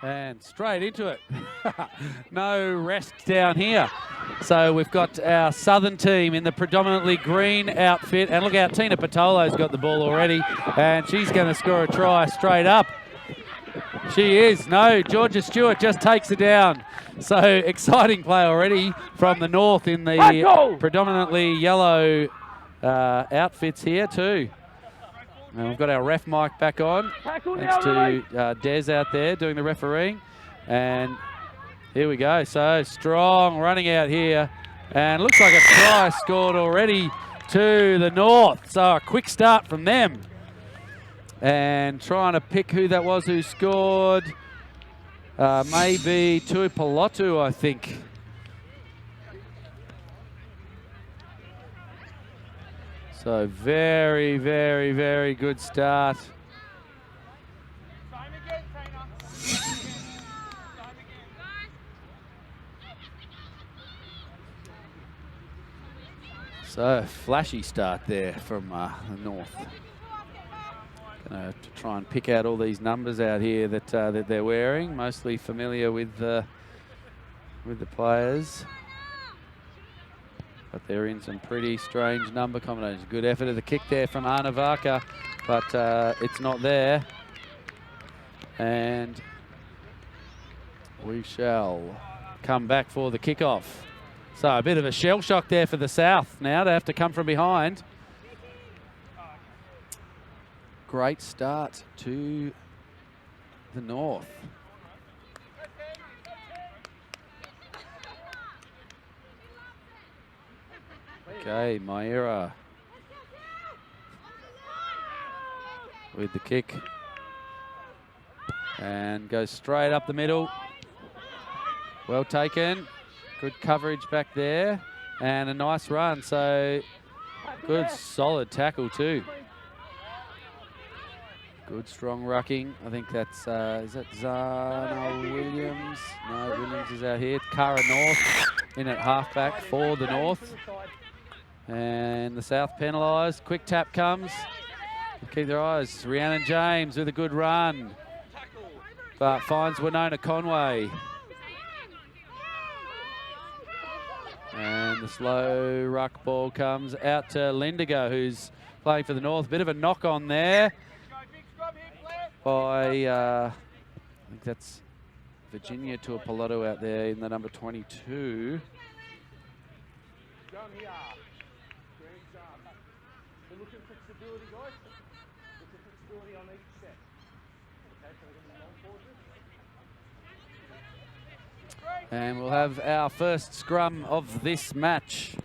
And straight into it. No rest down here. So we've got our southern team in the predominantly green outfit. And look out, Tina Patolo's got the ball already. And she's going to score a try straight up. She is. No, Georgia Stewart just takes it down. So exciting play already from the north in the predominantly yellow outfits here too. And we've got our ref mic back on. Thanks to Des out there doing the refereeing. And here we go. So strong running out here. And looks like a try scored already to the north. So a quick start from them. And trying to pick who that was who scored. Maybe Tuipulotu, I think. So very, very, very good start. So flashy start there from the north. Gonna try and pick out all these numbers out here that they're wearing. Mostly familiar with the players. But they're in some pretty strange number combinations. Good effort of the kick there from Anna Varka, but it's not there. And we shall come back for the kickoff. So a bit of a shell shock there for the South now to have to come from behind. Great start to the North. Okay, Maira with the kick and goes straight up the middle. Well taken. Good coverage back there and a nice run. So good solid tackle too. Good strong rucking. I think that's, is that Zana Williams? No, Williams is out here. Cara North in at halfback for the North. And the South penalised. Quick tap comes. Keep their eyes. Rhiannon James with a good run. But finds Winona Conway. And the slow ruck ball comes out to Lindigo, who's playing for the North. Bit of a knock on there by, I think that's Virginia Tuipulotu out there in the number 22. And we'll have our first scrum of this match.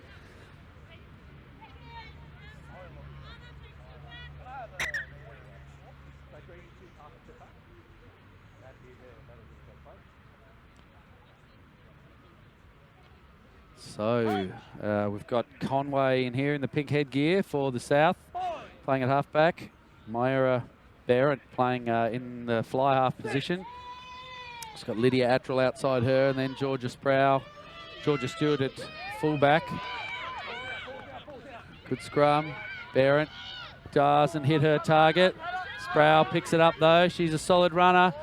So we've got Conway in here in the pink headgear for the South, playing at halfback. Myra Barrett playing in the fly half position. It's got Lydia Attrell outside her, and then Georgia Stewart at fullback. Good scrum. Barrett doesn't hit her target. Sproul picks it up though. She's a solid runner,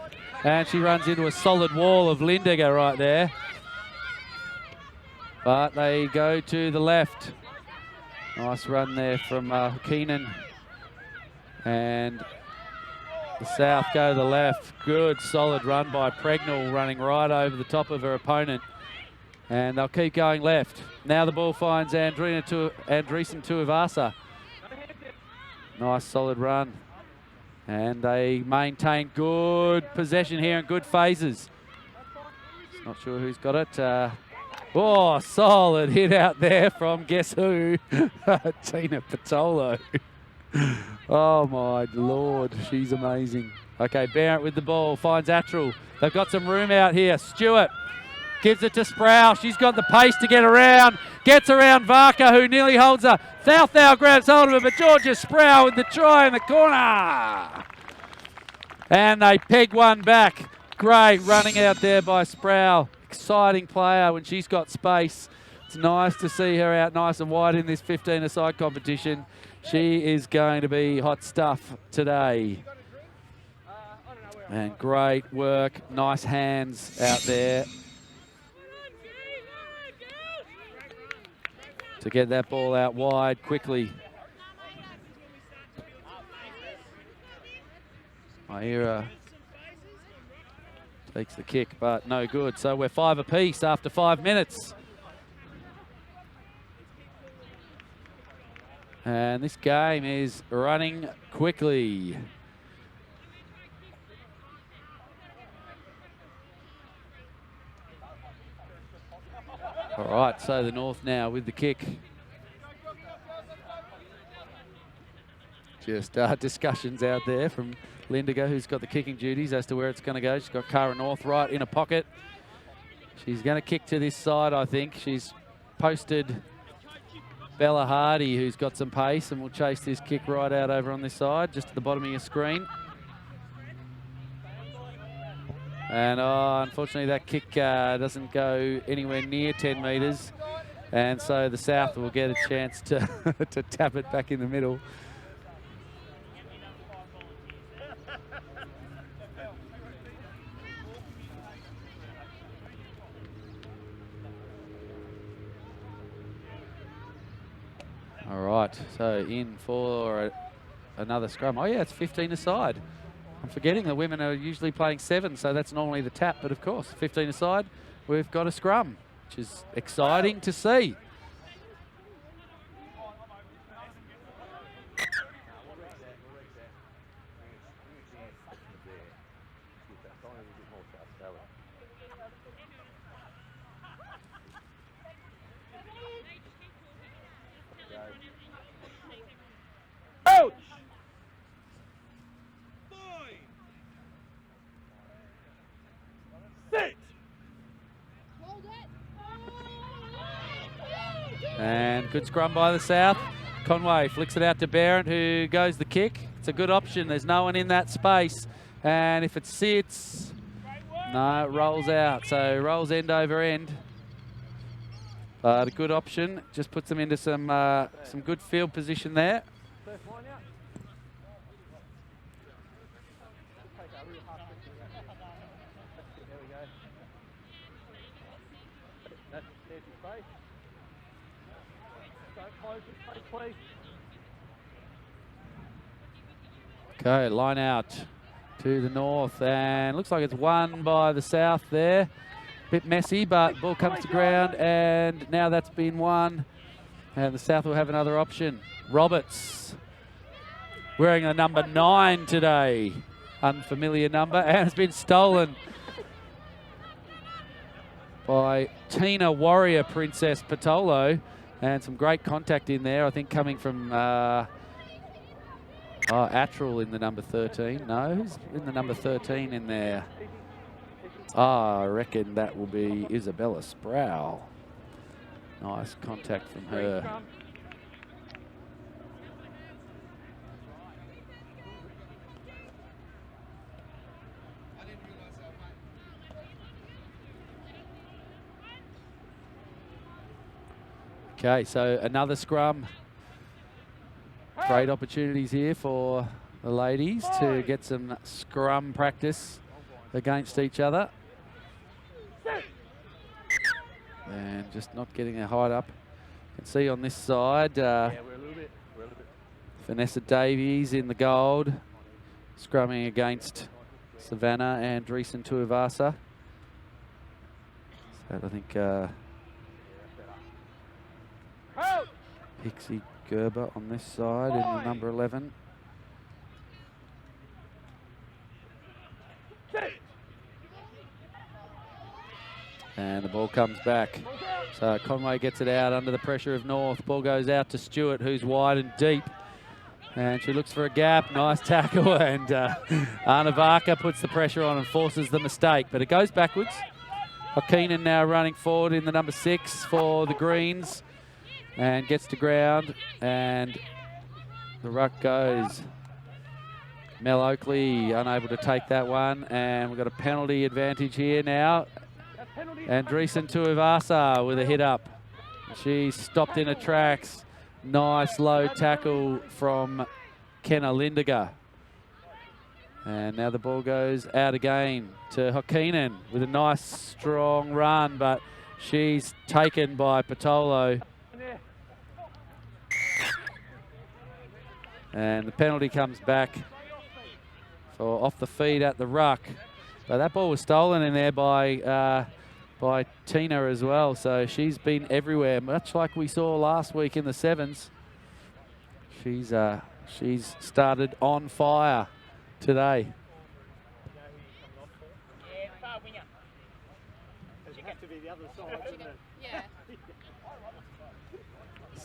and she runs into a solid wall of Lindiger right there. But they go to the left. Nice run there from Keenan. And the South go to the left. Good solid run by Pregnall, running right over the top of her opponent. And they'll keep going left. Now the ball finds Andreessen Tuivasa. Nice solid run. And they maintain good possession here and good phases. Not sure who's got it. Oh, solid hit out there from guess who? Tina Patolo. Oh my Lord, she's amazing. Okay, Barrett with the ball, finds Attrell. They've got some room out here. Stewart gives it to Sproul. She's got the pace to get around. Gets around Varka, who nearly holds her. South now grabs hold of it, but Georgia Sproul with the try in the corner. And they peg one back. Great running out there by Sproul. Exciting player when she's got space. It's nice to see her out nice and wide in this 15-a-side competition. She is going to be hot stuff today. And great work, nice hands out there to get that ball out wide quickly. Maira takes the kick, but no good. So we're 5 apiece after 5 minutes. And this game is running quickly. All right, so the North now with the kick. Just discussions out there from Lindiger, who's got the kicking duties as to where it's going to go. She's got Cara North right in a pocket. She's going to kick to this side, I think. She's posted Bella Hardy, who's got some pace, and will chase this kick right out over on this side, just at the bottom of your screen. And unfortunately, that kick doesn't go anywhere near 10 metres. And so the South will get a chance to, to tap it back in the middle. All right, so in for another scrum. Oh, yeah, it's 15 aside. I'm forgetting the women are usually playing 7, so that's normally the tap. But, of course, 15 aside, we've got a scrum, which is exciting to see. And good scrum by the South. Conway flicks it out to Barrett, who goes the kick. It's a good option. There's no one in that space. And if it sits, no, it rolls out. So rolls end over end. But a good option. Just puts them into some good field position there. Okay, line out to the North, and looks like it's won by the South there. Bit messy, but ball comes to ground, and now that's been won, and the South will have another option. Roberts wearing a number 9 today, unfamiliar number, and it's been stolen by Tina Warrior Princess Patolo, and some great contact in there, I think, coming from Attrell in the number 13. No, who's in the number 13 in there? I reckon that will be Isabella Sproul. Nice contact from her. Okay, so another scrum. Great opportunities here for the ladies to get some scrum practice against each other. And just not getting a height up. You can see on this side, Vanessa Davies in the gold, scrumming against Savannah and Dreesen Tuivasa. So I think Pixie Gerber on this side in the number 11. And the ball comes back. So Conway gets it out under the pressure of North. Ball goes out to Stewart, who's wide and deep. And she looks for a gap. Nice tackle. And Anna Barker puts the pressure on and forces the mistake. But it goes backwards. Keenan now running forward in the number 6 for the Greens. And gets to ground, and the ruck goes. Mel Oakley unable to take that one, and we've got a penalty advantage here now. And Dreesen Tuivasa with a hit up. She stopped in her tracks. Nice low tackle from Kenna Lindiger. And now the ball goes out again to Hokinen with a nice strong run, but she's taken by Patolo. And the penalty comes back for off the feet at the ruck. But that ball was stolen in there by Tina as well. So she's been everywhere, much like we saw last week in the sevens. She's started on fire today.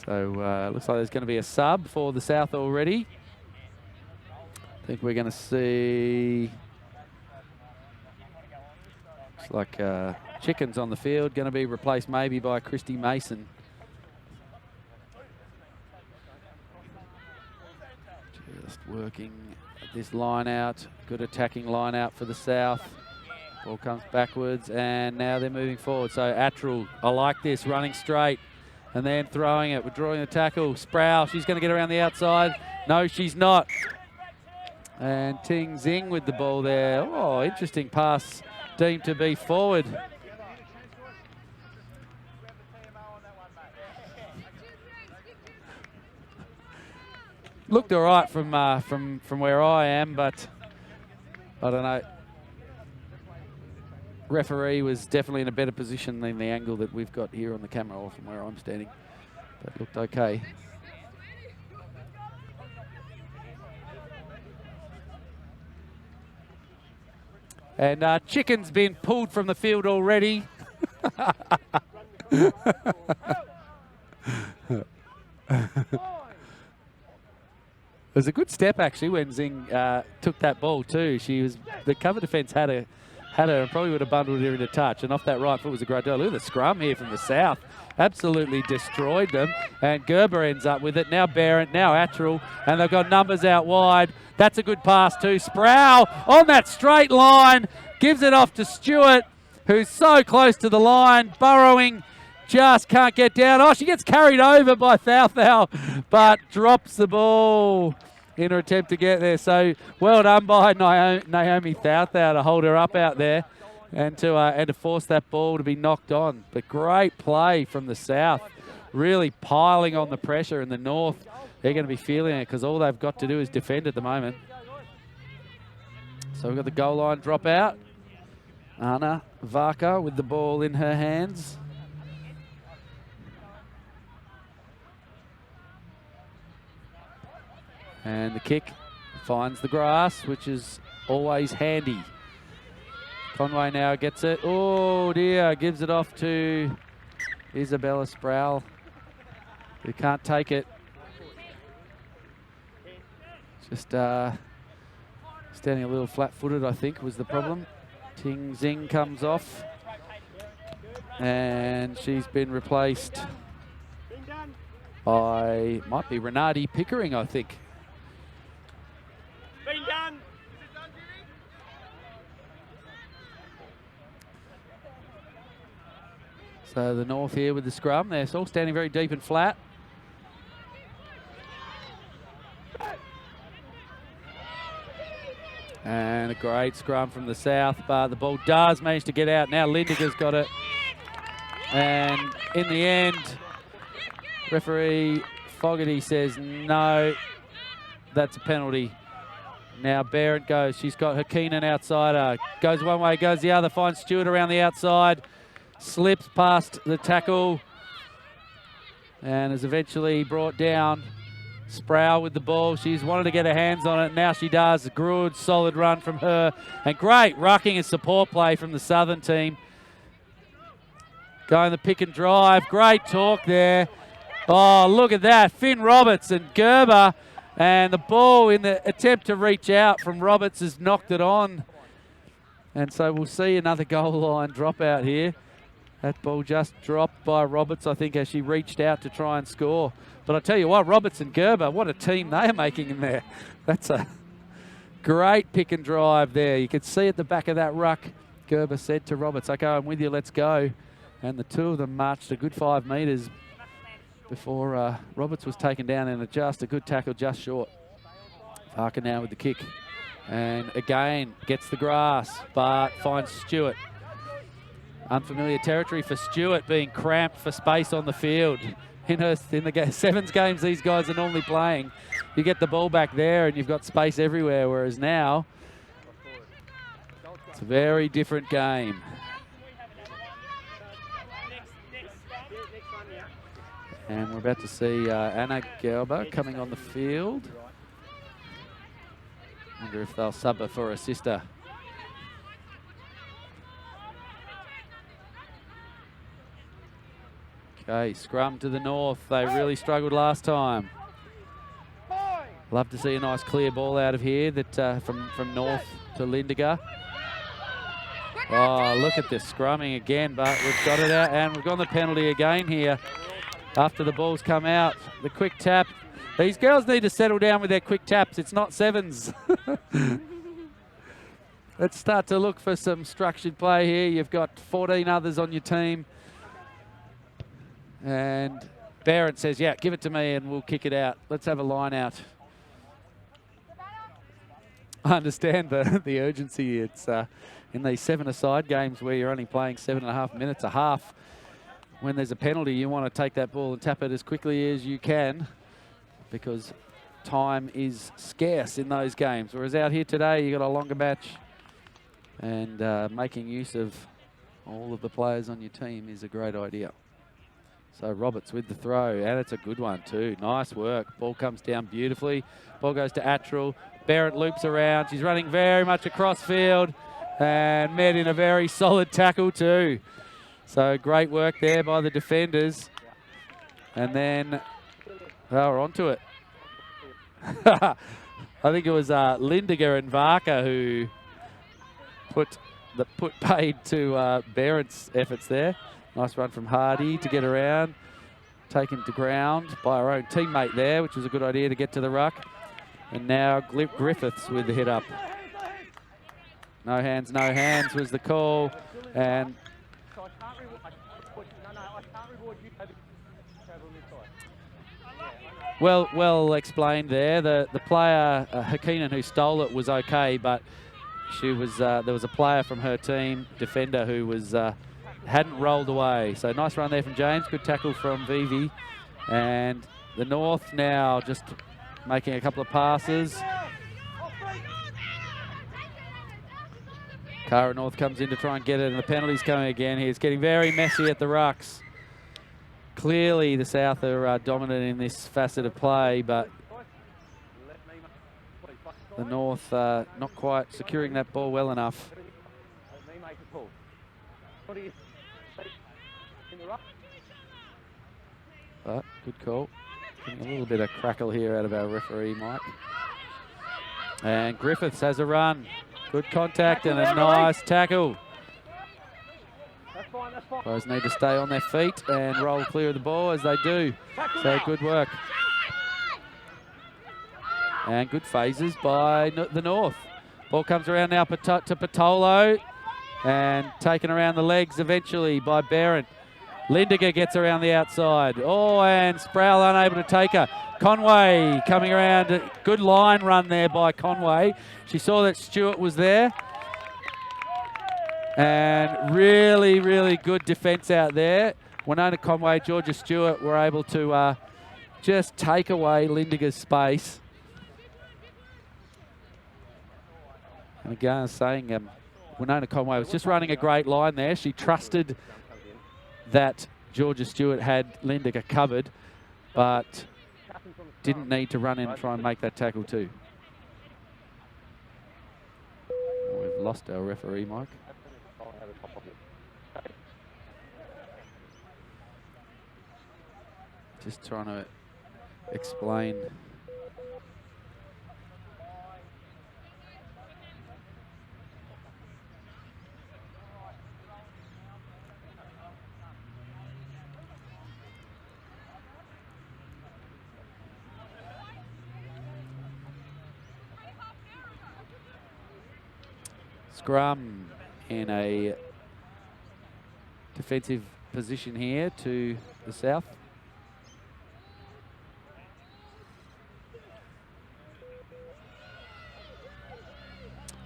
So looks like there's going to be a sub for the South already. I think we're going to see, looks like Chickens on the field, going to be replaced maybe by Christy Mason. Just working this line out, good attacking line out for the South. Ball comes backwards and now they're moving forward. So Attrell, I like this, running straight and then throwing it, withdrawing the tackle. Sproul, she's going to get around the outside. No, she's not. And Ting Zing with the ball there. Oh, interesting pass, deemed to be forward. Looked all right from where I am, but I don't know. Referee was definitely in a better position than the angle that we've got here on the camera or from where I'm standing. But looked okay. And Chicken's been pulled from the field already. It was a good step actually when Zing took that ball too. The cover defence had her and probably would have bundled her into touch. And off that right foot was a great goal. Look at the scrum here from the South. Absolutely destroyed them. And Gerber ends up with it. Now Barrett, now Attrell. And they've got numbers out wide. That's a good pass too. Sproul on that straight line. Gives it off to Stewart, who's so close to the line. Burrowing, just can't get down. Oh, she gets carried over by Thouthau, but drops the ball in her attempt to get there. So well done by Naomi Thouthau to hold her up out there and to force that ball to be knocked on. But great play from the South, really piling on the pressure in the North. They're going to be feeling it because all they've got to do is defend at the moment. So we've got the goal line drop out. Anna Varka with the ball in her hands. And the kick finds the grass, which is always handy. Conway now gets it. Oh dear, gives it off to Isabella Sproul, who can't take it. Just standing a little flat-footed, I think, was the problem. Ting Zing comes off. And she's been replaced by, might be Renati Pickering, I think. So the North here with the scrum. They're all standing very deep and flat. And a great scrum from the South, but the ball does manage to get out. Now Lindiger's got it. And in the end, referee Fogarty says no, that's a penalty. Now Barrett goes. She's got Hokinen outside her. Goes one way, goes the other. Finds Stewart around the outside. Slips past the tackle. And is eventually brought down. Sproul with the ball. She's wanted to get her hands on it. Now she does. A good, solid run from her. And great rucking and support play from the Southern team. Going the pick and drive. Great talk there. Oh, look at that. Finn Roberts and Gerber. And the ball in the attempt to reach out from Roberts has knocked it on. And so we'll see another goal line dropout here. That ball just dropped by Roberts, I think, as she reached out to try and score. But I tell you what, Roberts and Gerber, what a team they are making in there. That's a great pick and drive there. You could see at the back of that ruck, Gerber said to Roberts, okay, I'm with you, let's go. And the two of them marched a good 5 metres before Roberts was taken down in a good tackle just short. Parker now with the kick. And again, gets the grass, but finds Stewart. Unfamiliar territory for Stewart, being cramped for space on the field. In the sevens games these guys are normally playing, you get the ball back there and you've got space everywhere, whereas now it's a very different game. And we're about to see Anna Gerber coming on the field. Wonder if they'll sub her for her sister. Okay, scrum to the north. They really struggled last time. Love to see a nice clear ball out of here that from north to Lindiger. Oh, look at this scrumming again, but we've got it out and we've got the penalty again here after the ball's come out. The quick tap. These girls need to settle down with their quick taps. It's not sevens. Let's start to look for some structured play here. You've got 14 others on your team. And Barrett says, yeah, give it to me and we'll kick it out. Let's have a line out. I understand the urgency. It's in these 7-a-side games where you're only playing 7.5 minutes a half. When there's a penalty, you want to take that ball and tap it as quickly as you can because time is scarce in those games. Whereas out here today, you've got a longer match and making use of all of the players on your team is a great idea. So Roberts with the throw, and it's a good one too. Nice work. Ball comes down beautifully. Ball goes to Attrell. Barrett loops around. She's running very much across field and met in a very solid tackle too. So great work there by the defenders. And then we're onto it. I think it was Lindiger and Varka who put paid to Barrett's efforts there. Nice run from Hardy to get around. Taken to ground by our own teammate there, which was a good idea to get to the ruck. And now Griffiths with the hit up. No hands was the call. And well explained there. The player, Hakinen, who stole it was okay, but she was there was a player from her team, defender, who was hadn't rolled away. So nice run there from James. Good tackle from Vivi. And the North now just making a couple of passes. Cara North comes in to try and get it, and the penalty's coming again here. It's getting very messy at the rucks. Clearly the South are dominant in this facet of play, but the North not quite securing that ball well enough. But good call. Getting a little bit of crackle here out of our referee, Mike. And Griffiths has a run. Good contact and a nice tackle. Players need to stay on their feet and roll clear of the ball as they do. So good work. And good phases by the North. Ball comes around now to Patolo and taken around the legs eventually by Barrett. Lindiger gets around the outside. Oh, and Sproul unable to take her. Conway coming around. Good line run there by Conway. She saw that Stewart was there. And really, really good defence out there. Winona Conway, Georgia Stewart were able to just take away Lindiger's space. And again, I was saying Winona Conway was just running a great line there. She trusted that Georgia Stewart had Lindiger covered, but didn't need to run in and try and make that tackle too. We've lost our referee, Mike. Just trying to explain. Scrum in a defensive position here to the South.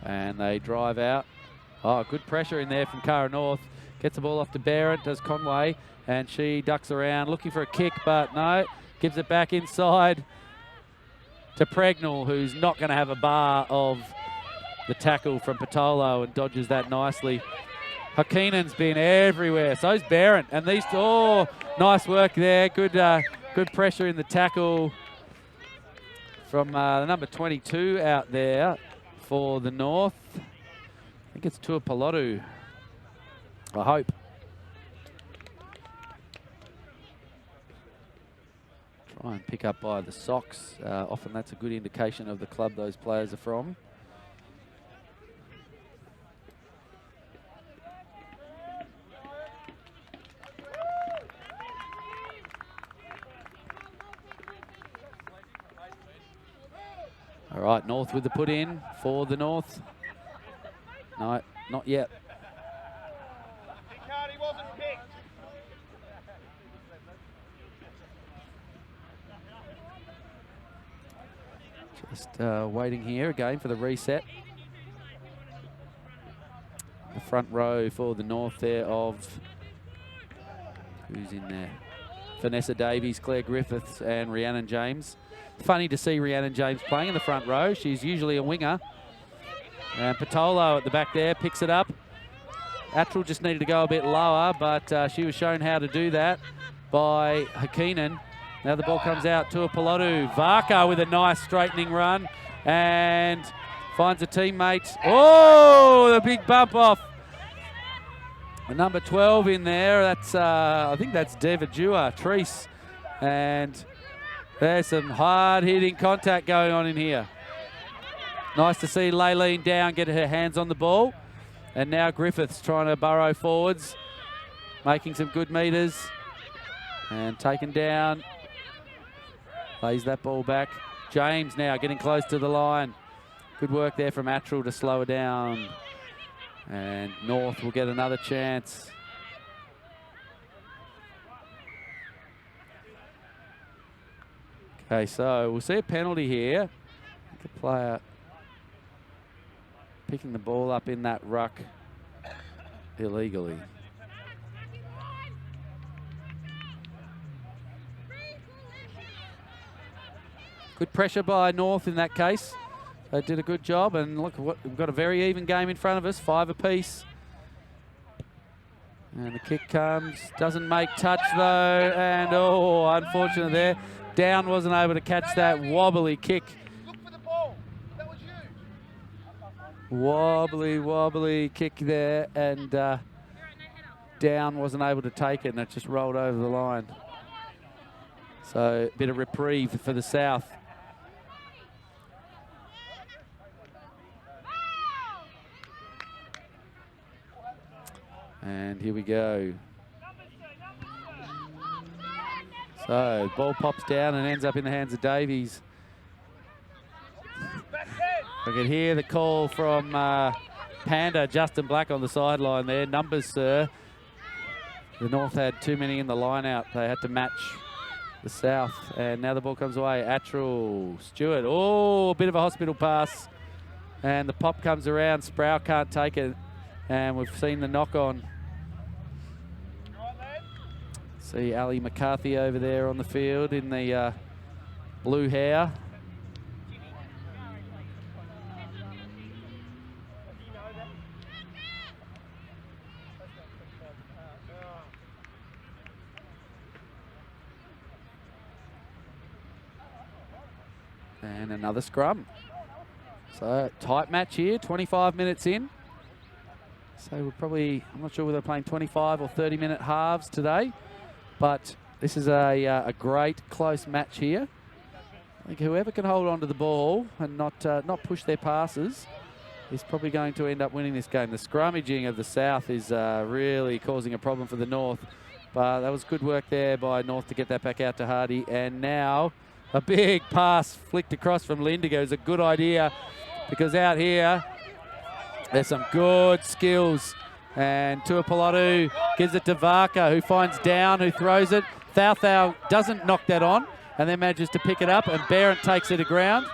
And they drive out. Oh, good pressure in there from Cara North. Gets the ball off to Barrett, does Conway, and she ducks around looking for a kick, but no, gives it back inside to Pregnell, who's not going to have a bar of the tackle from Patolo and dodges that nicely. Hakinen's been everywhere, so's Barrett, and these, oh, nice work there. Good pressure in the tackle from the number 22 out there for the North. I think it's Tuapolotu, I hope. Try and pick up by the socks. Often that's a good indication of the club those players are from. All right, North with the put in for the North. No, not yet. Just waiting here again for the reset. The front row for the North there of, who's in there? Vanessa Davies, Claire Griffiths and Rhiannon James. Funny to see Rhiannon James playing in the front row. She's usually a winger. And Patolo at the back there picks it up. Attrell just needed to go a bit lower, but she was shown how to do that by Hakinen. Now the ball comes out to Tuapolotu. Varka with a nice straightening run and finds a teammate. Oh, the big bump off. The number 12 in there, that's I think that's Devadua, Treese. And there's some hard-hitting contact going on in here. Nice to see Laylene down, get her hands on the ball. And now Griffiths trying to burrow forwards, making some good meters. And taken down. Lays that ball back. James now getting close to the line. Good work there from Attrell to slow her down. And North will get another chance. Okay, so we'll see a penalty here. The player picking the ball up in that ruck illegally. Good pressure by North in that case. They did a good job, and look, we've got a very even game in front of us, 5 apiece. And the kick comes, doesn't make touch though, and oh, unfortunate there. Down wasn't able to catch that wobbly kick. Look for the ball. That was you. Wobbly kick there, and Down wasn't able to take it, and it just rolled over the line. So a bit of reprieve for the South. And here we go. So ball pops down and ends up in the hands of Davies. I can hear the call from Panda, Justin Black on the sideline there. Numbers, sir. The North had too many in the line out. They had to match the South. And now the ball comes away. Attrell, Stewart. Oh, a bit of a hospital pass. And the pop comes around. Sproul can't take it. And we've seen the knock on. See Ali McCarthy over there on the field in the blue hair. And another scrum. So tight match here, 25 minutes in. So we're probably, I'm not sure whether they're playing 25 or 30-minute halves today, but this is a great close match here. I think whoever can hold on to the ball and not push their passes is probably going to end up winning this game. The scrummaging of the South is really causing a problem for the North, but that was good work there by North to get that back out to Hardy. And now a big pass flicked across from Lindigo is a good idea, because out here there's some good skills. And Tuapolotu gives it to Varka, who finds Down, who throws it. Thau doesn't knock that on and then manages to pick it up, and Barrett takes it to ground.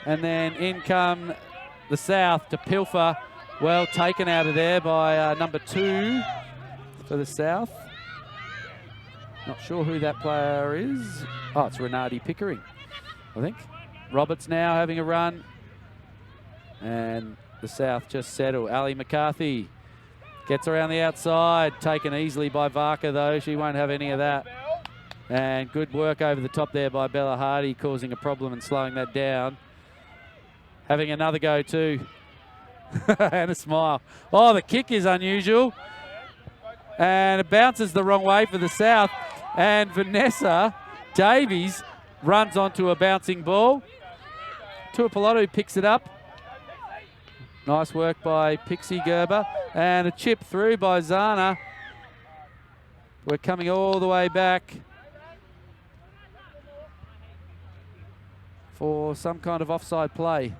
And then in come the South to pilfer. Well taken out of there by number 2 for the South. Not sure who that player is. Oh, it's Renardi Pickering, I think. Roberts now having a run. And the South just settle. Ali McCarthy gets around the outside. Taken easily by Varka, though. She won't have any of that. And good work over the top there by Bella Hardy, causing a problem and slowing that down. Having another go, too. And a smile. Oh, the kick is unusual. And it bounces the wrong way for the South. And Vanessa Davies runs onto a bouncing ball. Tuapolotu picks it up. Nice work by Pixie Gerber. And a chip through by Zana. We're coming all the way back for some kind of offside play.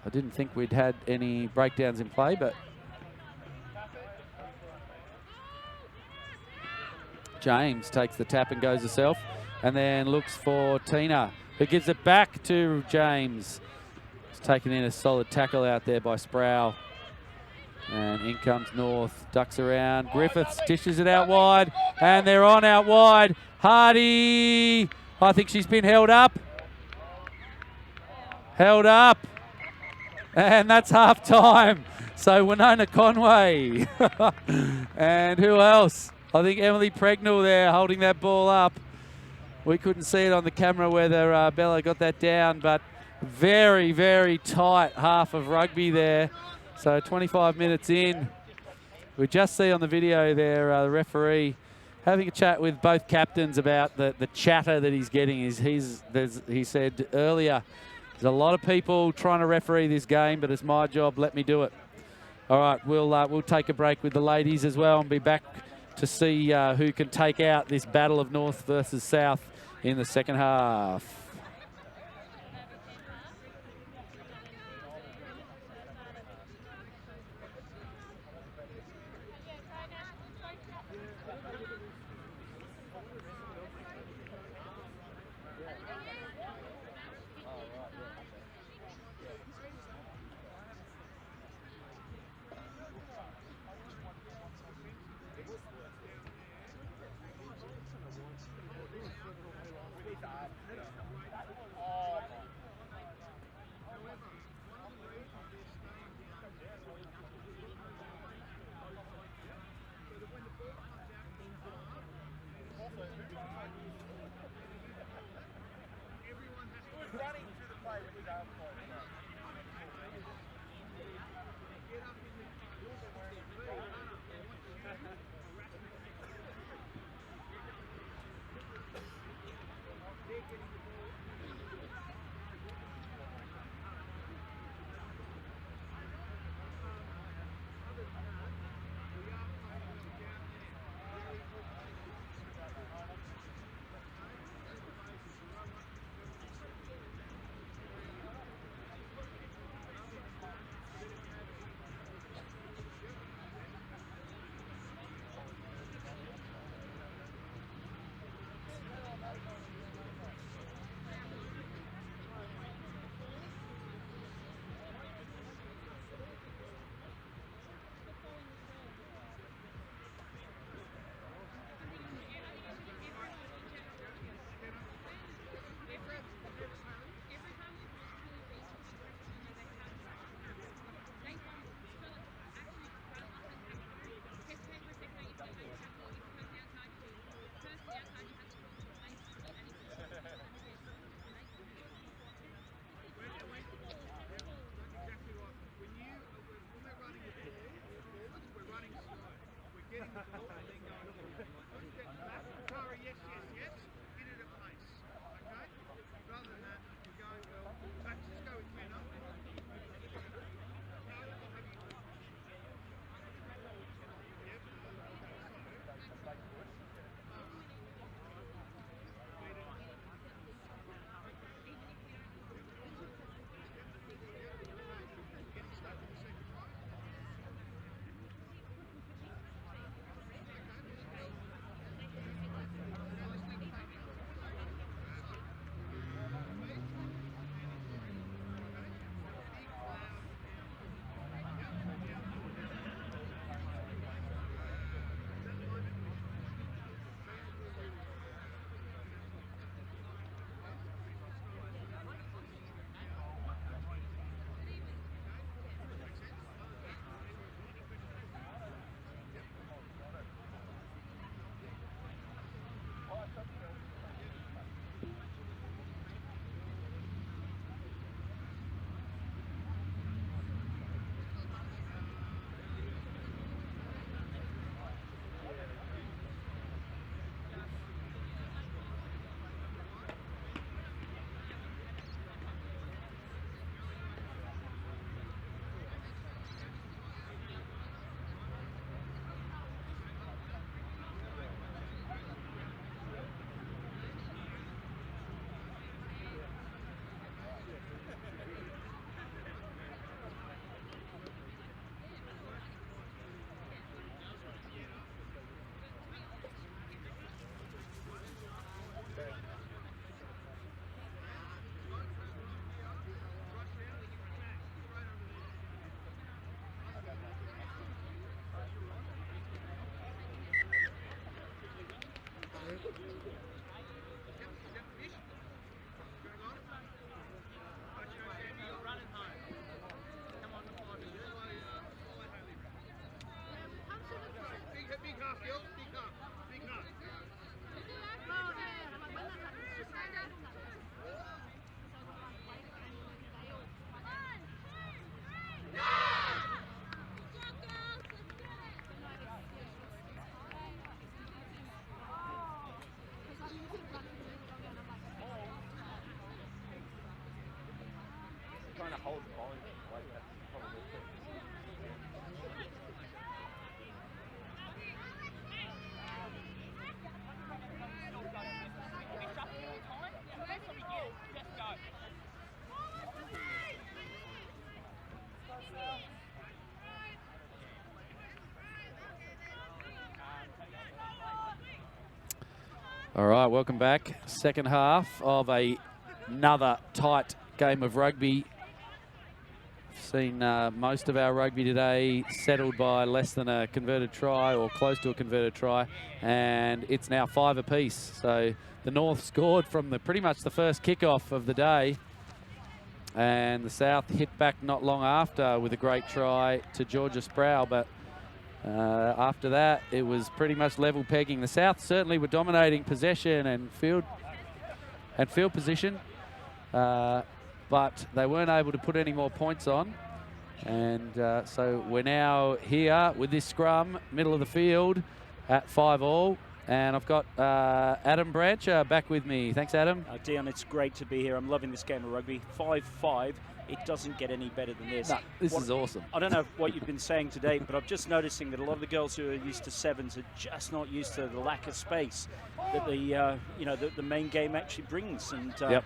I didn't think we'd had any breakdowns in play, but James takes the tap and goes herself, and then looks for Tina, who gives it back to James. It's taken in a solid tackle out there by Sproul. And in comes North, ducks around. Griffiths dishes it out wide, and they're on out wide. Hardy, I think she's been held up. Held up. And that's half time. So Winona Conway. And who else? I think Emily Pregnell there holding that ball up. We couldn't see it on the camera whether Bella got that down, but very, very tight half of rugby there. So 25 minutes in. We just see on the video there the referee having a chat with both captains about the chatter that he's getting. He said earlier, there's a lot of people trying to referee this game, but it's my job. Let me do it. All right, we'll take a break with the ladies as well and be back to see who can take out this battle of North versus South in the second half. All right, welcome back. Second half of another tight game of rugby. Seen most of our rugby today settled by less than a converted try or close to a converted try, and it's now 5 apiece. So the North scored from pretty much the first kickoff of the day, and the South hit back not long after with a great try to Georgia Sproul, but after that, it was pretty much level pegging. The South certainly were dominating possession and field position, but they weren't able to put any more points on. And so we're now here with this scrum, middle of the field at 5-all. And I've got Adam Brancher back with me. Thanks, Adam. Dion, it's great to be here. I'm loving this game of rugby. 5-5. It doesn't get any better than this. No, this is awesome. I don't know what you've been saying today, but I'm just noticing that a lot of the girls who are used to sevens are just not used to the lack of space that the main game actually brings. And yep.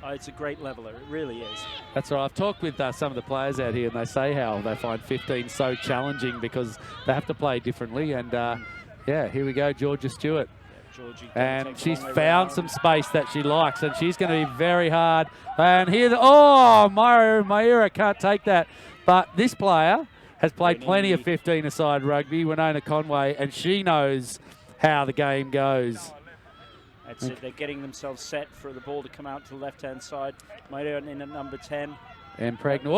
It's a great leveler. It really is. That's right. I've talked with some of the players out here, and they say how they find 15 so challenging because they have to play differently. And yeah, here we go, Georgia Stewart. Georgie, and she's found some space that she likes, and she's going to be very hard. And here, Myra can't take that. But this player has played plenty of 15-a-side rugby, Winona Conway, and she knows how the game goes. That's it. They're getting themselves set for the ball to come out to the left-hand side. Myra in at number 10. And Pregnell.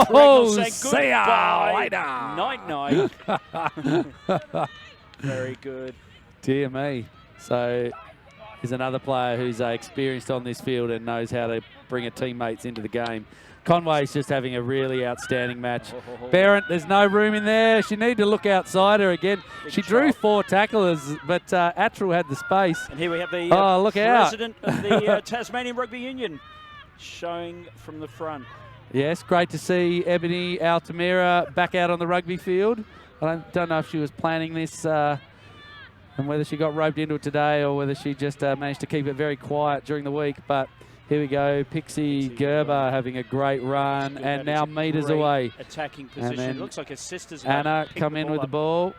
Whoa! See ya later. Night-night. Very good. Dear me. So here's another player who's experienced on this field and knows how to bring her teammates into the game. Conway's just having a really outstanding match. Barrett, there's no room in there. She needed to look outside her again. She drew 4 tacklers, but Attrell had the space. And here we have the president of the Tasmanian Rugby Union showing from the front. Yes, great to see Ebony Altamira back out on the rugby field. I don't know if she was planning this and whether she got roped into it today or whether she just managed to keep it very quiet during the week. But here we go, Pixie Gerber having a great run, and now meters away. Attacking position. It looks like her sister's Anna come in with the ball.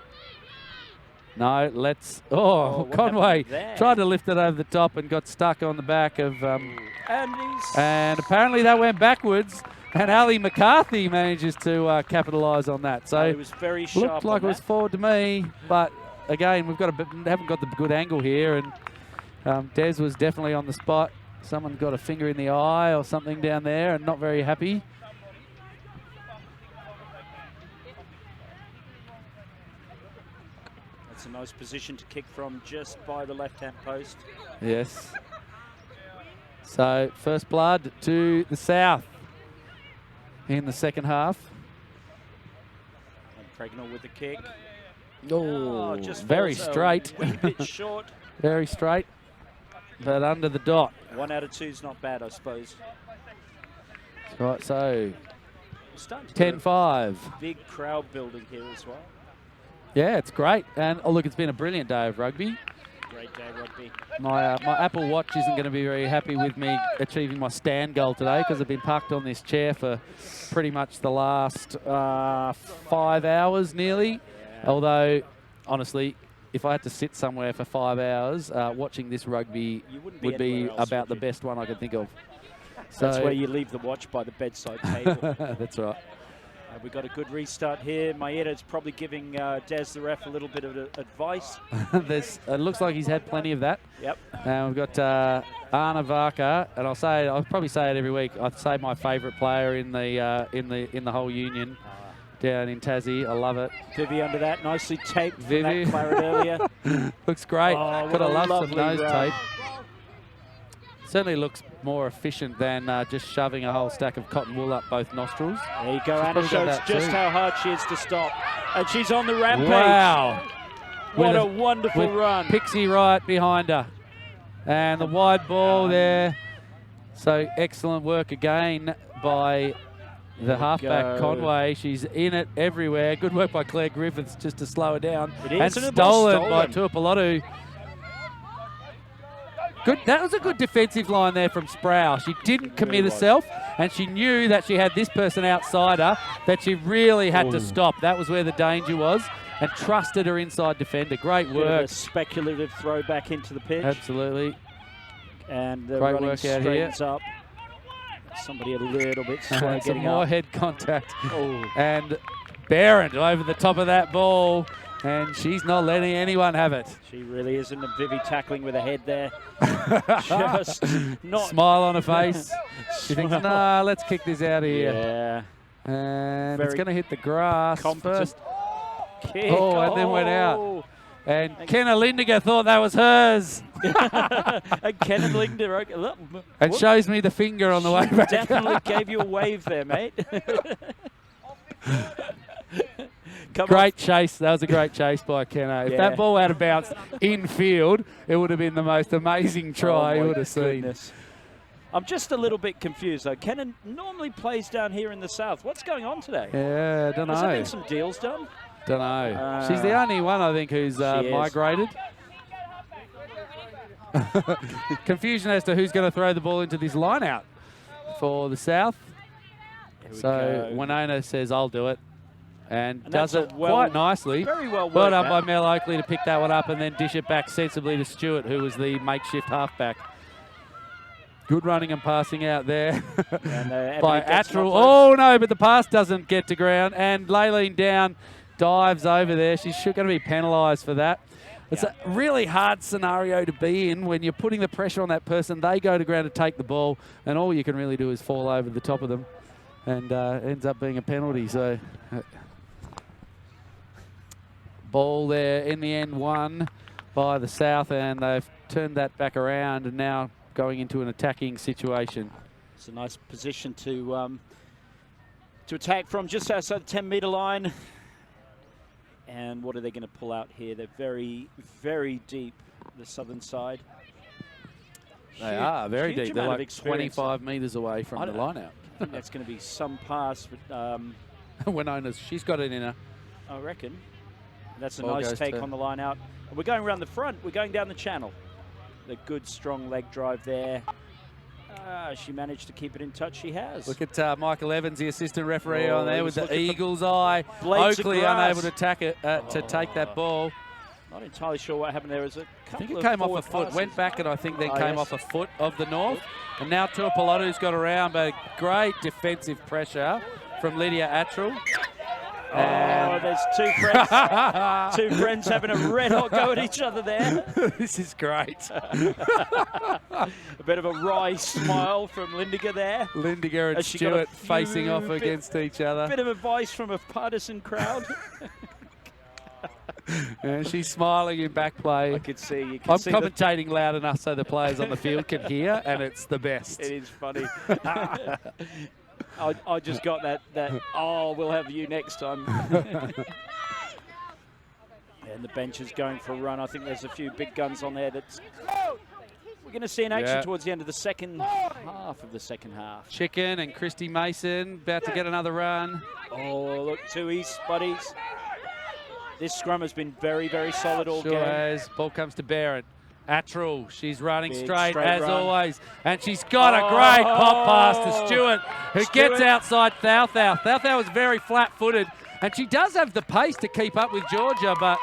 No, let's. Oh, Conway tried to lift it over the top and got stuck on the back of. And apparently that went backwards. And Ali McCarthy manages to capitalise on that. So it was very sharp. Looked like it was forward to me, but again, haven't got the good angle here, and Des was definitely on the spot. Someone got a finger in the eye or something down there, and not very happy. That's a nice position to kick from, just by the left-hand post. Yes. So first blood to the South in the second half. And Pregnell with the kick. Oh, just very straight. A wee bit short. Very straight, but under the dot. 1 out of 2 is not bad, I suppose. Right, so 10-5. Big crowd building here as well. Yeah, it's great. And oh, look, it's been a brilliant day of rugby. Great day of rugby. My Apple Watch isn't going to be very happy with me achieving my stand goal today because I've been parked on this chair for pretty much the last 5 hours nearly. Yeah. Although, honestly, if I had to sit somewhere for 5 hours, watching this rugby would be about the best one I could think of. So that's where you leave the watch by the bedside table. That's right. We got a good restart here. Maeda's probably giving Des the ref a little bit of advice. It looks like he's had plenty of that. Yep. And we've got Anna Varka, and I'll probably say it every week. I'd say my favourite player in the whole union down in Tassie. I love it. Vivi under that, nicely taped. Vivi, that claret earlier. Looks great. Oh, could have loved some nose run. tape. Certainly looks more efficient than just shoving a whole stack of cotton wool up both nostrils. There you go. Anna shows just how hard she is to stop. And she's on the rampage. Wow. What a wonderful run. Pixie right behind her. And the wide ball there. So excellent work again by the halfback go. Conway. She's in it everywhere. Good work by Claire Griffiths just to slow her down. It is, and and the ball's stolen by stolen. Tuapolotu. Good. That was a good defensive line there from Sproul. She didn't commit really was. herself, and she knew that she had this person outside her that she really had to stop. That was where the danger was, and trusted her inside defender. Great Bit of work. a speculative throw back into the pitch. Absolutely. And the Great running work out here. straightens up. Somebody a little bit slow Some getting more up. head contact. Oh. And Barron over the top of that ball, and she's not letting anyone have it. She really isn't a Vivi tackling with a head there. Just not. Smile on her face. She thinks, nah, let's kick this out of here. Yeah. And Very it's going to hit the grass competent first. Kick. Oh, and then went out. Oh. And Kenna Lindiger thought that was hers. And Kenna Lindiger, look, And whoop, shows me the finger on the way back. definitely gave you a wave there, mate. Come Great chase. That was a great chase by Kenna. If Yeah. that ball had bounced in field, it would have been the most amazing try you would have seen. Goodness. I'm just a little bit confused though. Kenna normally plays down here in the south. What's going on today? Yeah, I don't Has there know. been some deals done? Don't know. She's the only one, I think, who's She is. migrated. Confusion as to who's going to throw the ball into this line out for the South. Here we So go. Winona says, I'll do it. And that's does a it well- quite nicely. Very well Well worked, done by Matt. Mel Oakley to pick that one up and then dish it back sensibly to Stewart, who was the makeshift halfback. Good running and passing out there And, by Ebony gets Attrell. an Oh, no, but the pass doesn't get to ground. And Laylene down, dives over there. She's going to be penalised for that. It's a really hard scenario to be in when you're putting the pressure on that person. They go to ground to take the ball, and all you can really do is fall over the top of them. And ends up being a penalty. So ball there in the end won by the South, and they've turned that back around and now going into an attacking situation. It's a nice position to attack from just outside the 10-metre line. And what are they going to pull out here? They're very, very deep, the southern side. They are very huge deep. They're amount of like experience. 25 metres away from the line out. I think that's going to be some pass. But, Winona's, she's got it in her. I reckon. That's a Ball nice goes take to- on the line out. And we're going around the front. We're going down the channel. The good, strong leg drive there. She managed to keep it in touch. She has. Look at Michael Evans, the assistant referee, Oh, on he there was with the looking for eagle's eye. blades of Oakley grass. unable to attack it, to take that ball. Not entirely sure what happened there. It was a I couple think it of came off a forward foot, passes. went back, and I think then Oh, came yes. off a foot of the North. And now Tuapolotu's got around, but great defensive pressure from Lydia Attrell. Oh, there's two friends. Two friends having a red hot go at each other there. This is great. A bit of a wry smile from Lindiger there. Lindiger and Has she got a Stewart facing off few bit- against each other. Bit of advice from a partisan crowd. And she's smiling in back play. I could see. You can I'm see commentating loud enough so the players on the field can hear, and it's the best. It is funny. I just got that, oh, we'll have you next time. And the bench is going for a run. I think there's a few big guns on there that we're going to see in action Yeah. towards the end of the second half of the second half. Chicken and Christy Mason about to get another run. Oh, look, two East buddies. This scrum has been very, very solid all Sure game. has. Ball comes to Barrett. Attrell, she's running Big straight as run. always. And she's got a great pop pass to Stewart, who gets Stewart. outside Thouthou. Thouthou was very flat-footed, and she does have the pace to keep up with Georgia, but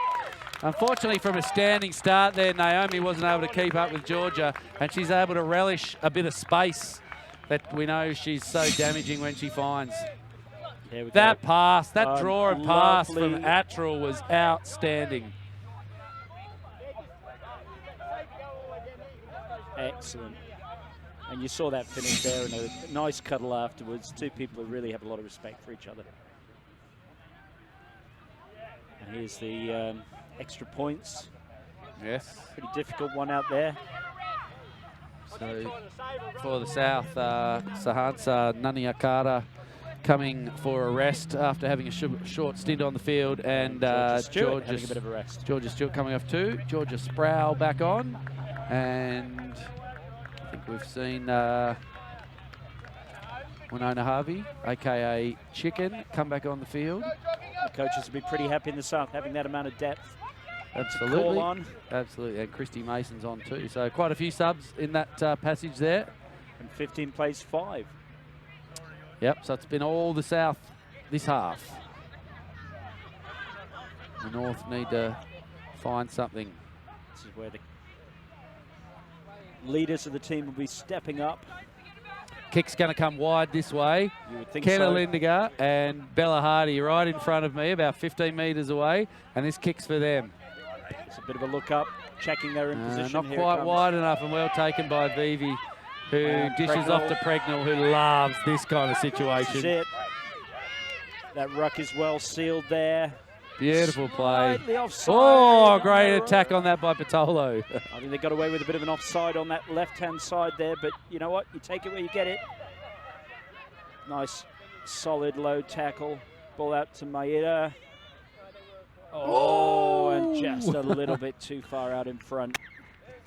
unfortunately from a standing start there, Naomi wasn't able to keep up with Georgia, and she's able to relish a bit of space that we know she's so damaging when she finds. There we That go. pass, that draw and pass from Lovely. Attrell was outstanding. Excellent. And you saw that finish there and a nice cuddle afterwards. Two people who really have a lot of respect for each other. And here's the extra points. Yes. Pretty difficult one out there. So for the South, Sahansa Naniakara coming for a rest after having a short stint on the field, and Georgia Stewart Georgia having a bit of a rest. Georgia Stewart coming off too. Georgia Sproul back on, and I think we've seen Winona Harvey, a.k.a. Chicken, come back on the field. The coaches will be pretty happy in the South having that amount of depth. Absolutely. Call on. Absolutely. And Christy Mason's on too. So quite a few subs in that passage there. And 15 plays 5. Yep, so it's been all the South this half. The North need to find something. This is where the leaders of the team will be stepping up. Kick's going to come wide this way. You would think Kenna so. Lindiger and Bella Hardy right in front of me, about 15 metres away, and this kick's for them. It's a bit of a look up, checking they're in position. Not Here quite wide enough, and well taken by Vivi, who dishes off to Pregnell, who loves this kind of situation. This is it. That ruck is well sealed there. Beautiful play. Slightly offside. Oh, great attack on that by Patolo. I think they got away with a bit of an offside on that left-hand side there, but you know what? You take it where you get it. Nice, solid, low tackle. Ball out to Maeda. Oh, and just a little bit too far out in front.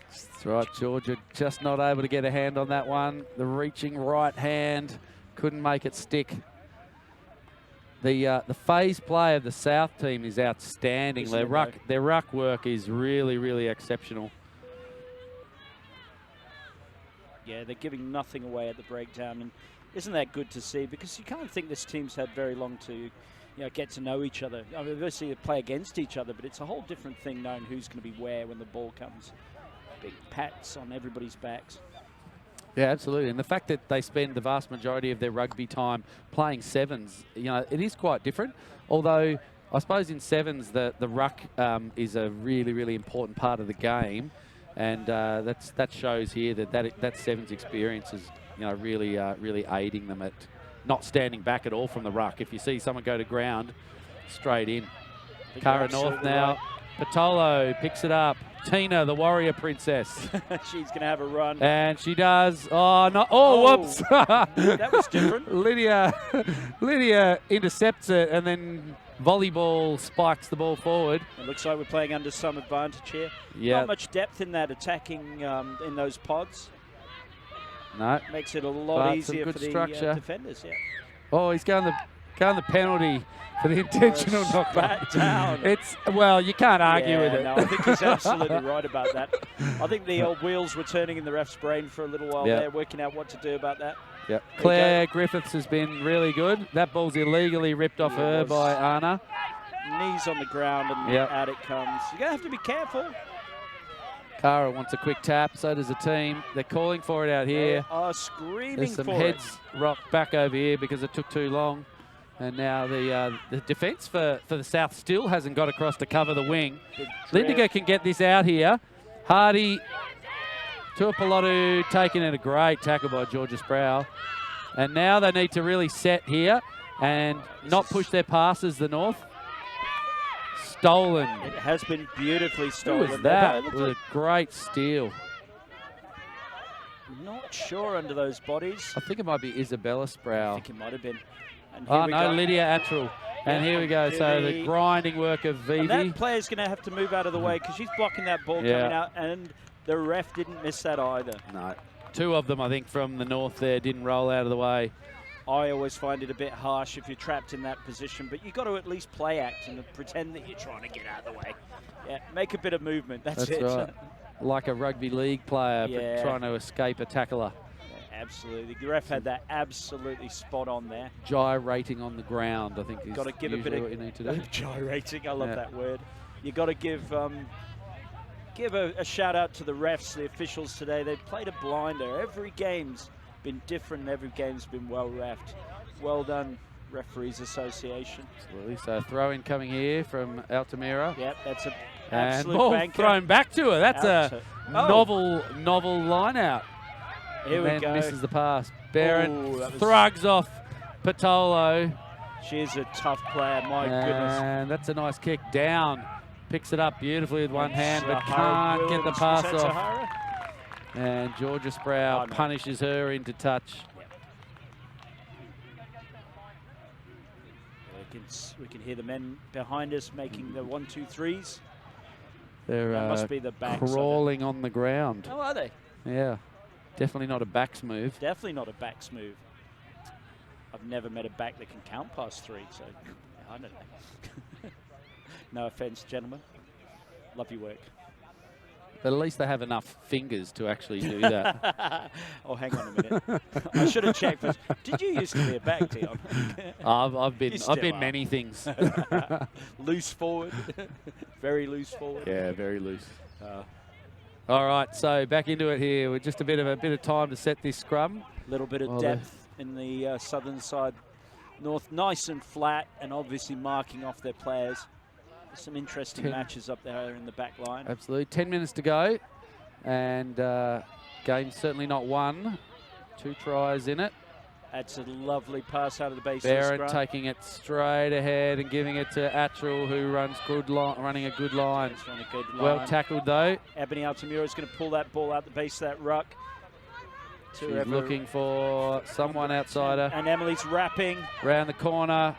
That's right, Georgia just not able to get a hand on that one. The reaching right hand couldn't make it stick. The phase play of the South team is outstanding. Their ruck work is really, really exceptional. Yeah, they're giving nothing away at the breakdown, and isn't that good to see? Because you can't think this team's had very long to, get to know each other. I mean, obviously they play against each other, but it's a whole different thing knowing who's going to be where when the ball comes. Big pats on everybody's backs. Yeah, absolutely. And the fact that they spend the vast majority of their rugby time playing sevens, it is quite different. Although, I suppose in sevens, the ruck is a really, really important part of the game. And that shows here that sevens experience is, really, really aiding them at not standing back at all from the ruck. If you see someone go to ground, straight in. Cara North now. Right. Patolo picks it up. Tina, the warrior princess. She's going to have a run. And she does. Oh, no. Oh, whoops. That was different. Lydia intercepts it and then volleyball spikes the ball forward. It looks like we're playing under some advantage here. Yeah. Not much depth in that attacking in those pods. No. Makes it a lot easier for the defenders. Yeah. Oh, he's going the penalty for the intentional knockback. Down. You can't argue with it. No, I think he's absolutely right about that. I think the old wheels were turning in the ref's brain for a little while there, working out what to do about that. Yep. Claire Griffiths has been really good. That ball's illegally ripped off her by Anna. Knees on the ground and out it comes. You're going to have to be careful. Cara wants a quick tap, so does the team. They're calling for it out here. They are screaming There's some for heads rocked back over here because it took too long. And now the defence for the South still hasn't got across to cover the wing. Lindiger can get this out here. Hardy, Tuapolotu taking it, a great tackle by Georgia Sproul. And now they need to really set here and not push their passes, the North. Stolen. It has been beautifully stolen. Who was that? It was a great steal. Not sure under those bodies. I think it might be Isabella Sproul. I think it might have been. Oh, no, Lydia Attrell. And here we go. So the grinding work of Vivi. And that player's going to have to move out of the way because she's blocking that ball coming out, and the ref didn't miss that either. No. Two of them, I think, from the North there didn't roll out of the way. I always find it a bit harsh if you're trapped in that position, but you've got to at least play act and pretend that you're trying to get out of the way. Yeah, make a bit of movement. That's it. Right. Like a rugby league player trying to escape a tackler. Absolutely. The ref had that absolutely spot on there. Gyrating on the ground, I think, is got to give a bit of what you need to do. Gyrating, I love that word. You've got to give a shout out to the refs, the officials today. They've played a blinder. Every game's been different. Every game's been well reffed. Well done, Referees Association. Absolutely. So throw-in coming here from Altamira. Yep, that's an and absolute ball banker. Thrown back to her. That's a novel line out. Here we go. Misses the pass. Barron thrugs off Patolo. She's a tough player, my goodness. And that's a nice kick down. Picks it up beautifully with one hand, but can't get the pass off. And Georgia Sproul punishes her into touch. We can hear the men behind us making the 1-2-3s. They're must be the backs crawling on the ground. Oh, are they? Yeah. Definitely not a backs move. Definitely not a backs move. I've never met a back that can count past 3, so I don't know. No offense, gentlemen. Love your work. But at least they have enough fingers to actually do that. Oh, hang on a minute. I should have checked this. Did you used to be a back, Dion? I've been are. many things. Loose forward. Very loose forward. Yeah, very loose. All right, so back into it here with just a bit of time to set this scrum. A little bit of depth in the southern side. North nice and flat, and obviously marking off their players. Some interesting matches up there in the back line. Absolutely. 10 minutes to go. And game's certainly not won. 2 tries in it. That's a lovely pass out of the base. Barrett taking it straight ahead and giving it to Attrell, who runs running a good line. Well tackled, though. Ebony Altamira is going to pull that ball out the base of that ruck. She's looking for someone outside her. And Emily's wrapping. Round the corner.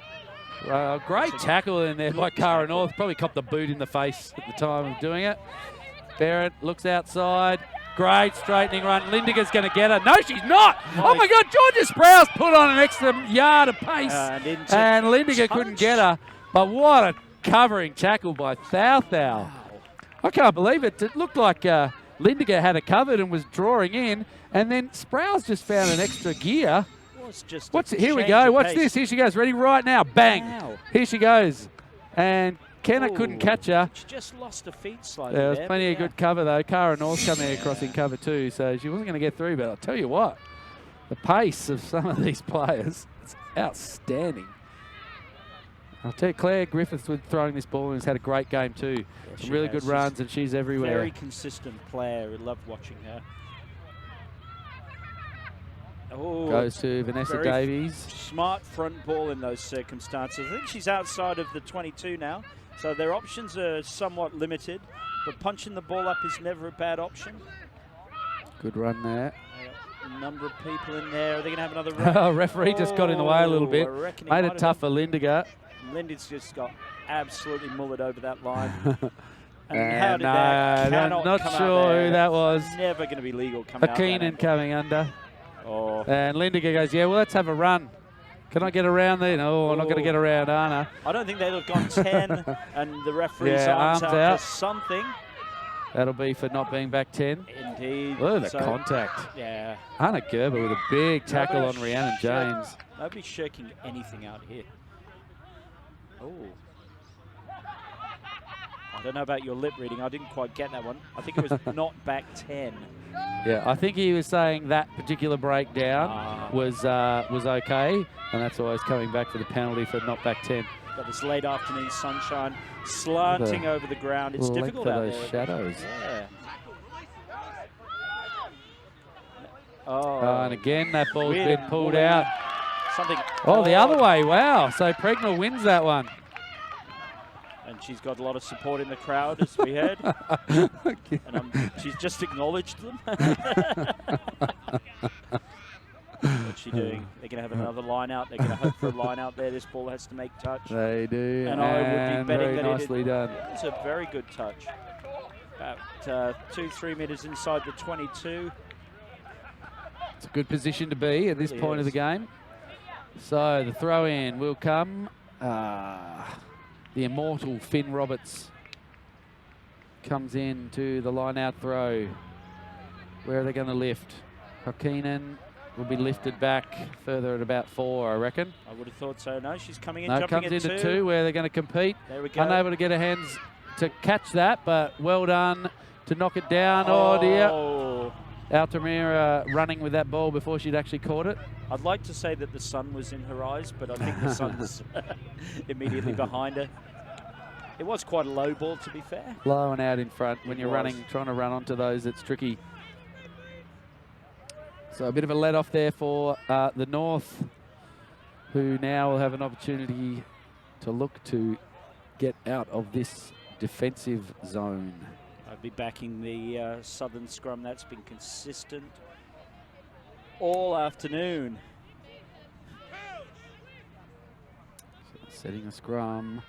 Great tackle in there by Cara North. Probably copped the boot in the face at the time of doing it. Barrett looks outside. Great straightening run. Lindiger's going to get her. No, she's not. Oh, my God. Georgia Sprouse put on an extra yard of pace. And Lindiger couldn't get her. But what a covering tackle by Thau. Wow. I can't believe it. It looked like Lindiger had it covered and was drawing in. And then Sprouse just found an extra gear. Here we go. Watch this. Here she goes. Ready right now. Bang. Wow. Here she goes. And Kenna couldn't catch her. She just lost her feet slightly. There was plenty of good cover, though. Cara North coming across in cover too, so she wasn't going to get through. But I'll tell you what, the pace of some of these players is outstanding. I'll tell you, Claire Griffiths with throwing this ball and has had a great game too. Yeah, some really good runs, and she's everywhere. Very consistent player. We love watching her. Oh, goes to Vanessa Davies. Smart front ball in those circumstances. I think she's outside of the 22 now, so their options are somewhat limited, but punching the ball up is never a bad option. Good run there. A number of people in there. Are they going to have another run? Referee just got in the way a little bit. Made it tough for Lindiger. Lindiger's just got absolutely mullered over that line. And how did that not sure who that was. Never going to be legal coming out. Keenan coming under. Oh. And Lindiger goes, yeah, well, let's have a run. Can I get around there? No, I'm not going to get around, Anna. I don't think they'd have gone 10, and the referee's arms out for something. That'll be for not being back 10. Indeed. Look at the contact. Yeah. Anna Gerber with a big tackle on Rhiannon James. Nobody's shirking anything out here. Oh. I don't know about your lip reading. I didn't quite get that one. I think it was not back 10. Yeah, I think he was saying that particular breakdown was okay, and that's why he's coming back for the penalty for not back 10. Got this late afternoon sunshine slanting over the ground. It's difficult out there. Those shadows. Yeah. And again, that ball's been pulled out. Something. Oh, the other way. Wow. So Pregnell wins that one. And she's got a lot of support in the crowd, as we heard. And she's just acknowledged them. What's she doing? They're going to have another line out. They're going to hope for a line out there. This ball has to make touch. They do. And I would be betting very that nicely done. It's a very good touch. About 2-3 meters inside the 22. It's a good position to be at this point of the game. So the throw in will come. The immortal Finn Roberts comes in to the line-out throw. Where are they going to lift? Hokinen will be lifted back further at about 4, I reckon. I would have thought so. No, she's coming in, no, jumping comes at into 2, where they're going to compete. There we go. Unable to get her hands to catch that, but well done to knock it down. Oh dear. Altamira running with that ball before she'd actually caught it. I'd like to say that the sun was in her eyes, but I think the sun's immediately behind her. It was quite a low ball, to be fair. Low and out in front. When you're trying to run onto those, it's tricky. So a bit of a let off there for the North, who now will have an opportunity to look to get out of this defensive zone. I'd be backing the southern scrum. That's been consistent all afternoon. So setting a scrum.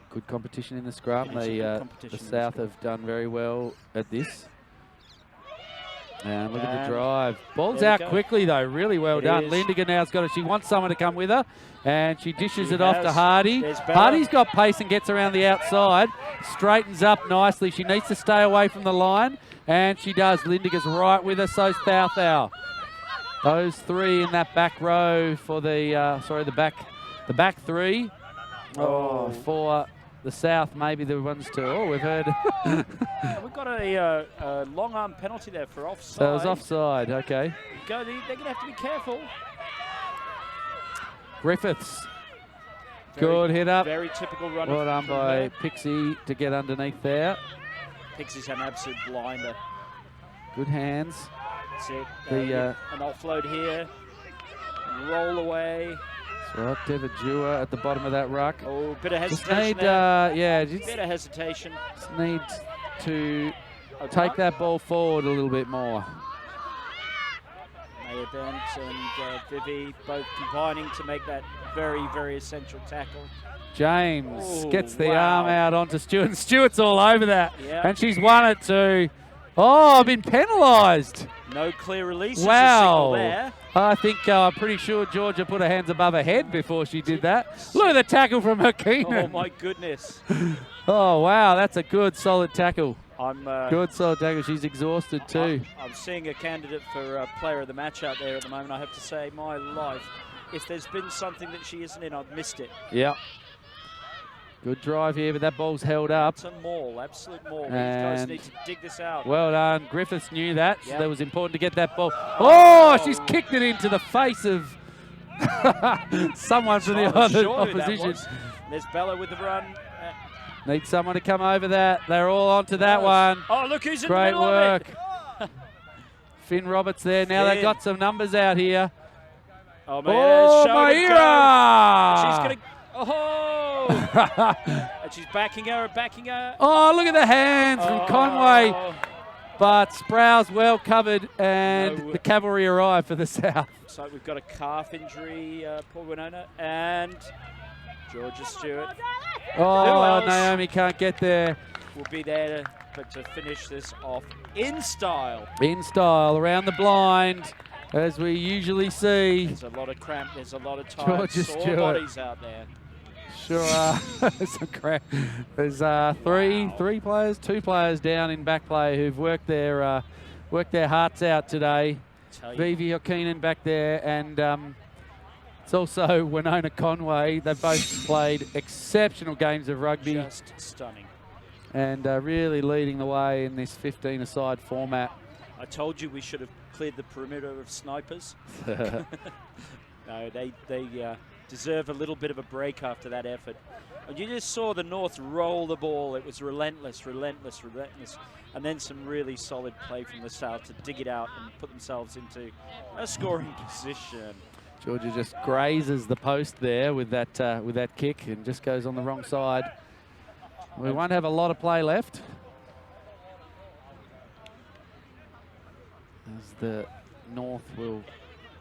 Good competition in the scrum. The South have done very well at this. And look at the drive. Ball's there we out go. quickly, though. Really well It done. is. Lindigan now's got it. She wants someone to come with her, and she dishes She it off to has. Hardy. There's Bella. Hardy's got pace and gets around the outside. Straightens up nicely. She needs to stay away from the line, and she does. Lindigan's right with her, so's Thou. Those three in that back row for the, the back three. Oh, for the South, maybe the ones to, we've heard. We've got a long arm penalty there for offside. So it was offside, okay. They're going to have to be careful. Griffiths. Good hit up. Very typical run. Well done from by her. Pixie to get underneath there. Pixie's had an absolute blinder. Good hands. That's it. The, an offload here. Roll away. That's right, Devajua at the bottom of that ruck. Oh, bit of Just hesitation need, there. just Bit of hesitation. need to Open take up. that ball forward a little bit more. Maya Bent and Vivi both combining to make that very, very essential tackle. James Oh, gets the wow. arm out onto Stewart. And Stewart's all over that. Yeah. And she's won it too. Oh, been penalised. No clear release. Wow. There. I think I'm pretty sure Georgia put her hands above her head before she did that. Look at the tackle from her Keenan. Oh my goodness. Oh, wow, that's a good, solid tackle. I'm Good, solid tackle. She's exhausted too. I'm seeing a candidate for player of the match out there at the moment. I have to say, my life, if there's been something that she isn't in, I've missed it. Yep. Good drive here, but that ball's held up. It's a maul, absolute maul. These guys And need to dig this out. well done. Griffiths knew that. Yep. That was important to get that ball. Oh, she's kicked it into the face of someone from the I'm other sure who that opposition. was. There's Bella with the run. Need someone to come over that. They're all onto that one. Oh, look who's in the Great middle work. of it. Finn Roberts there. Now they've Finn. got some numbers out here. Oh, man, Oh, show to go. Maira! She's going to... Oh! And she's backing her. Oh, look at the hands from Conway. Oh. But Sprouse well covered, and No. the cavalry arrive for the South. So we've got a calf injury, Paul Winona, and Georgia Stewart Oh, else? Naomi can't get there. will be there to finish this off in style. In style, around the blind, as we usually see. There's a lot of cramp, there's a lot of tired, Georgia sore Stewart. bodies out there. Sure are. There's two players down in back play who've worked their hearts out today. Tell you. Vivi Okeenan back there, and it's also Winona Conway. They've both played exceptional games of rugby Just stunning. and really leading the way in this 15-a-side format. I told you we should have cleared the perimeter of snipers. No, they deserve a little bit of a break after that effort. And you just saw the North roll the ball. It was relentless. And then some really solid play from the South to dig it out and put themselves into a scoring position. Georgia just grazes the post there with that kick and just goes on the wrong side. We won't have a lot of play left, as the North will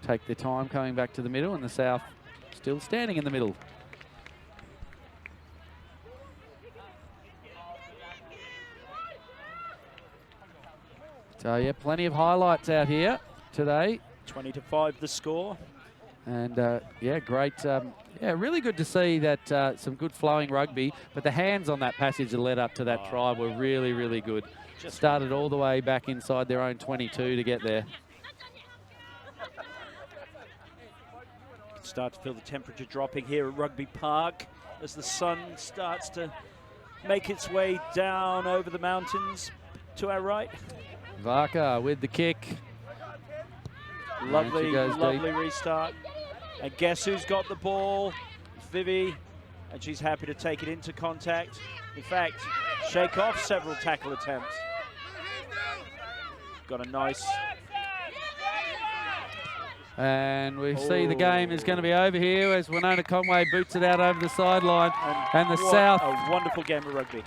take their time coming back to the middle, and the South still standing in the middle. So yeah, plenty of highlights out here today. 20-5 the score. And yeah, great. Yeah, really good to see that some good flowing rugby. But the hands on that passage that led up to that try were really, really good. Just started all the way back inside their own 22 to get there. Start to feel the temperature dropping here at Rugby Park as the sun starts to make its way down over the mountains to our right. Varka with the kick. Lovely, goes lovely deep. restart. And guess who's got the ball? Vivi, and she's happy to take it into contact. In fact, shake off several tackle attempts. Got a nice... And we see the game is going to be over here as Winona Conway boots it out over the sideline. And the what South... a wonderful game of rugby.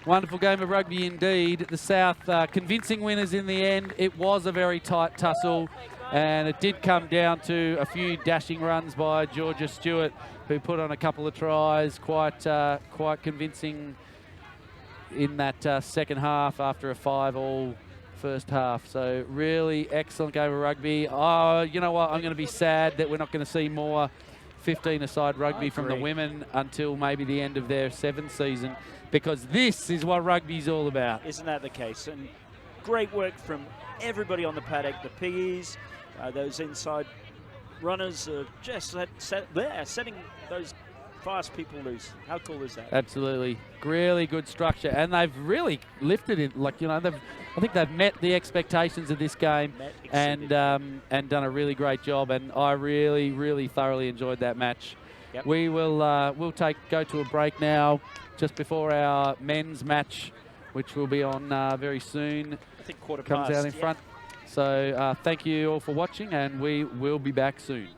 Wonderful game of rugby indeed. The South convincing winners in the end. It was a very tight tussle, and it did come down to a few dashing runs by Georgia Stewart, who put on a couple of tries, quite convincing in that second half after a 5-all first half. So really excellent game of rugby. Oh, you know what? I'm going to be sad that we're not going to see more 15-a-side rugby from the agree. women until maybe the end of their 7th season, because this is what rugby's all about. Isn't that the case? And great work from everybody on the paddock, the piggies, those inside runners just setting those fast people loose. How cool is that? Absolutely. Really good structure. And they've really lifted it. Like, you know, I think they've met the expectations of this game and done a really great job. And I really, really thoroughly enjoyed that match. Yep. We will go to a break now just before our men's match, which will be on very soon. I think quarter comes past, out in front. So thank you all for watching, and we will be back soon.